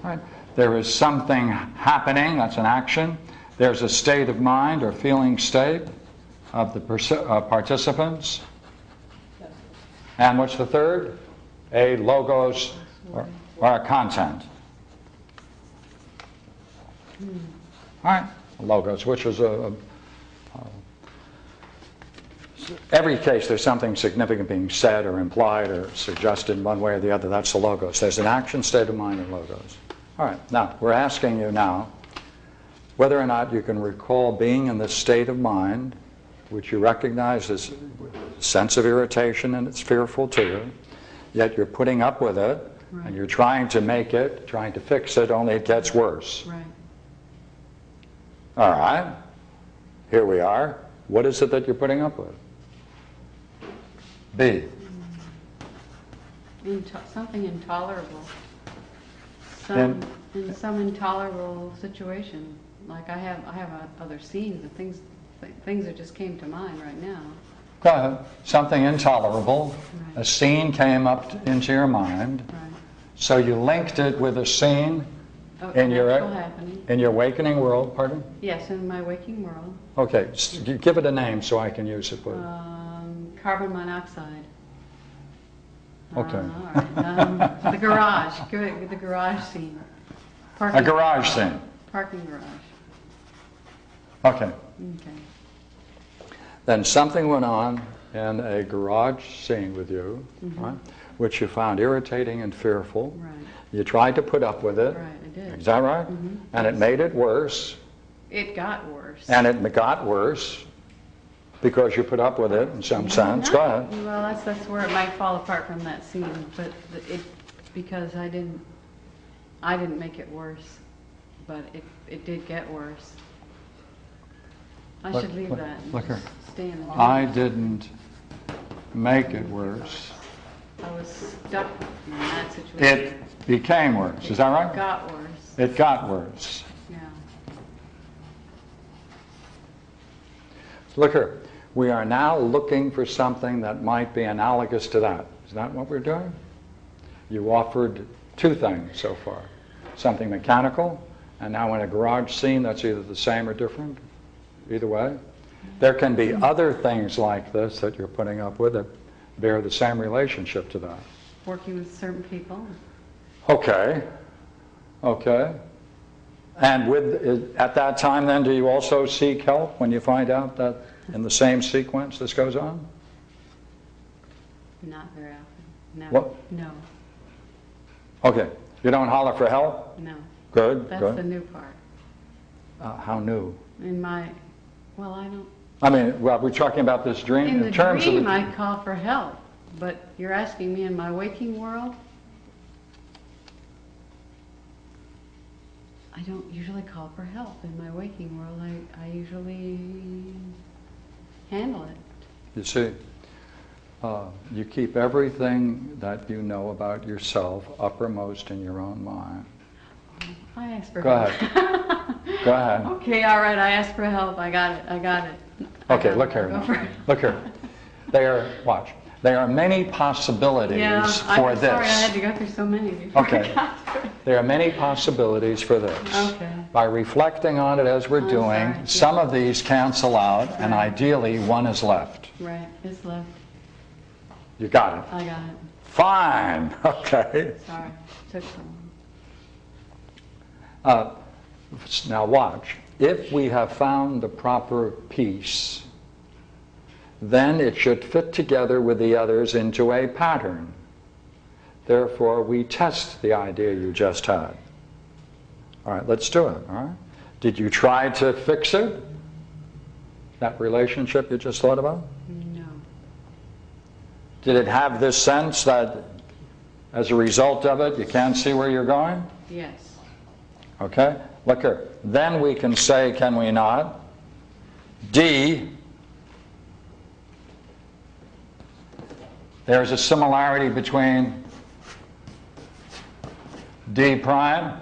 Right? There is something happening, that's an action. There's a state of mind or feeling state of the participants. And what's the third? A logos or a content. All right, logos, which is every case there's something significant being said or implied or suggested in one way or the other. That's the logos. There's an action, state of mind, and logos. All right, now we're asking you now whether or not you can recall being in this state of mind, which you recognize as a sense of irritation and it's fearful to you, yet you're putting up with it, right, and you're trying to make it, trying to fix it, only it gets worse. Right. All right, here we are. What is it that you're putting up with? B. Something intolerable. In some intolerable situation. Like I have other scenes and things that just came to mind right now. Go ahead. Something intolerable. Right. A scene came up into your mind. Right. So you linked it with a scene in your awakening world. Pardon? Yes, in my waking world. Okay. Give it a name so I can use it. Carbon monoxide. Okay. All right. The garage. The garage scene. A garage scene. Parking garage. Okay. Okay. Then something went on in a garage scene with you, mm-hmm, right, which you found irritating and fearful. Right. You tried to put up with it. Right, I did. Is that right? Mm-hmm. And it made it worse. It got worse. And it got worse because you put up with it in some sense. Go ahead. Well, that's where it might fall apart from that scene, but because I didn't make it worse, but it did get worse. I should leave that. Look here. Stay in the I didn't make it worse. I was stuck in that situation. It became worse. Is that right? It got worse. It got worse. Yeah. Look here. We are now looking for something that might be analogous to that. Is that what we're doing? You offered two things so far. Something mechanical, and now in a garage scene that's either the same or different. Either way. There can be other things like this that you're putting up with that bear the same relationship to that. Working with certain people. Okay. Okay. And at that time then, do you also seek help when you find out that in the same sequence this goes on? Not very often. No. What? No. Okay. You don't holler for help? No. Good. That's good. the new part. How new? Well, I don't. I mean, well, we're talking about this dream In the terms dream, of the, I call for help, but you're asking me in my waking world. I don't usually call for help in my waking world. I usually handle it. You see, you keep everything that you know about yourself uppermost in your own mind. I asked for Go help. ahead. Go ahead. Okay, all right, I asked for help. I got it. Okay, look here now. Look here. Watch. There are many possibilities for this. Sorry, I had to go through so many before Okay. I got to it. There are many possibilities for this. Okay. By reflecting on it as we're doing, sorry. some of these cancel out, and ideally one is left. Right, it's left. You got it. I got it. Fine. Okay. Sorry, took so long. Now watch. If we have found the proper piece, then it should fit together with the others into a pattern. Therefore, we test the idea you just had. All right, let's do it. All right. Did you try to fix it? That relationship you just thought about? No. Did it have this sense that as a result of it, you can't see where you're going? Yes. Okay, look here. Then we can say, can we not? D, there's a similarity between D prime,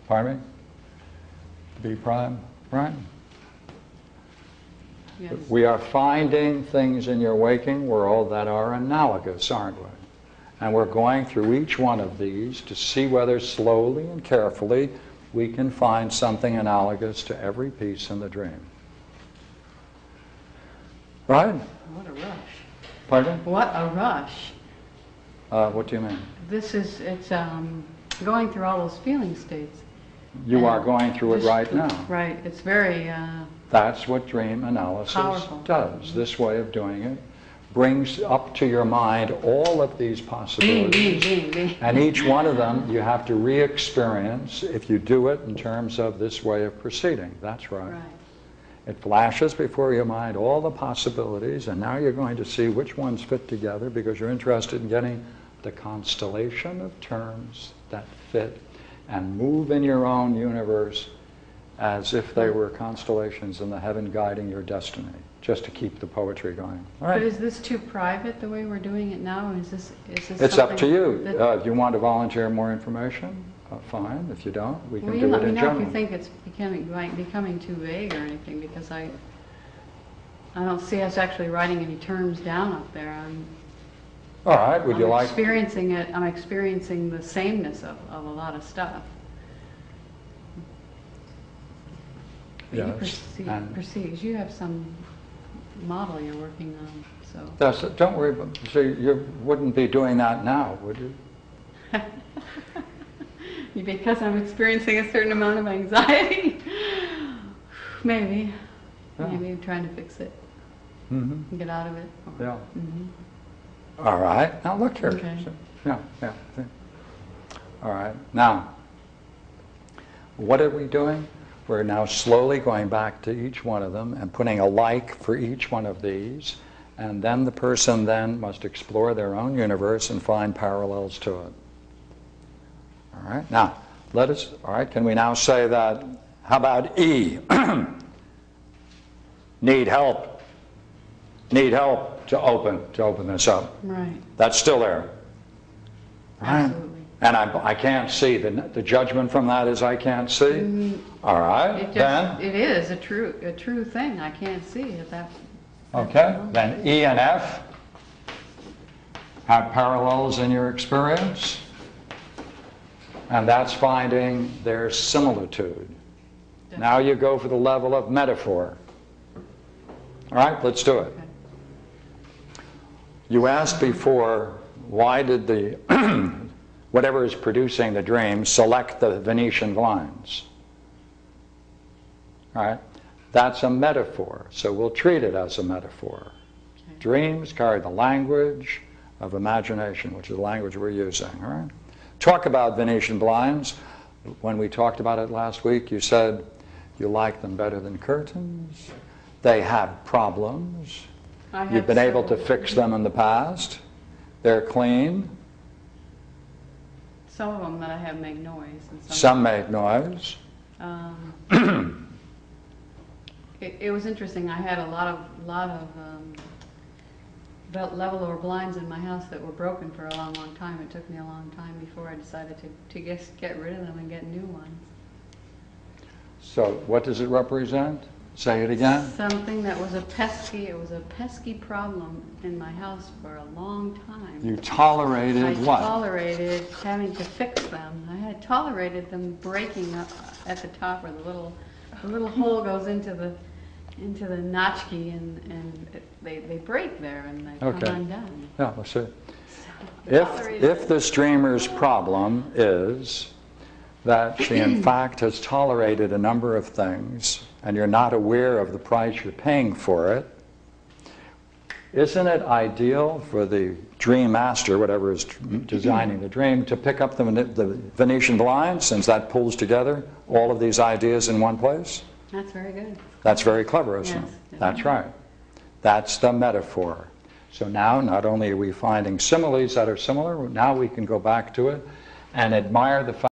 pardon me, B prime, right? Yes. We are finding things in your waking world that are analogous, aren't we? And we're going through each one of these to see whether slowly and carefully we can find something analogous to every piece in the dream. Right? What a rush. Pardon? What a rush. What do you mean? It's going through all those feeling states. You are going through it right now. Right. It's very That's what dream analysis powerful. does. This way of doing it brings up to your mind all of these possibilities. And each one of them you have to re-experience if you do it in terms of this way of proceeding. That's right. Right. It flashes before your mind all the possibilities, and now you're going to see which ones fit together because you're interested in getting the constellation of terms that fit and move in your own universe as if they were constellations in the heaven guiding your destiny, just to keep the poetry going. All right. But is this too private the way we're doing it now? Is this It's up to you. that- If you want to volunteer more information, fine. If you don't, we can Well, you do let it me in know general. if you think it's becoming too vague or anything, because I don't see us actually writing any terms down up there. All right. Would you I'm like? experiencing it. I'm experiencing the sameness of a lot of stuff. But you Yes. And proceed. You have some model you're working on, so. don't worry about. So you wouldn't be doing that now, would you? Because I'm experiencing a certain amount of anxiety. Maybe. Yeah. Maybe I'm trying to fix it Mm-hmm. and get out of it. Yeah. Mhm. All right. Now look here. Okay. Yeah. Yeah. All right. Now, what are we doing? We're now slowly going back to each one of them and putting a like for each one of these, and then the person then must explore their own universe and find parallels to it. All right. Now, all right, can we now say that, how about E? Need help. Need help to open this up. Right. That's still there. Right? Absolutely. And I can't see. The judgment from that is I can't see? All right, then? It is a true thing. I can't see it. Okay, then E and F have parallels in your experience. And that's finding their similitude. Now you go for the level of metaphor. All right, let's do it. Okay. You asked before, why did the whatever is producing the dream select the Venetian blinds? All right, that's a metaphor, so we'll treat it as a metaphor. Okay. Dreams carry the language of imagination, which is the language we're using. All right. Talk about Venetian blinds. When we talked about it last week, you said you like them better than curtains. They have problems. You've been able to fix them in the past. They're clean. Some of them that I have make noise. And Some make noise. It was interesting. I had a lot of level lower blinds in my house that were broken for a long time. It took me a long time before I decided to get rid of them and get new ones. So what does it represent? Say it again. Something that was a pesky problem in my house for a long time. You tolerated I what? tolerated having to fix them. I had tolerated them breaking up at the top where the little hole goes into the notchkey, and they break there and they Okay. come undone. Yeah, let's see. So I If the streamer's problem is that she in fact has tolerated a number of things and you're not aware of the price you're paying for it, isn't it ideal for the dream master, whatever is designing the dream, to pick up the Venetian blinds, since that pulls together all of these ideas in one place? That's very good. That's very clever, isn't Yes. it? That's right. That's the metaphor. So now not only are we finding similes that are similar, now we can go back to it and admire the fact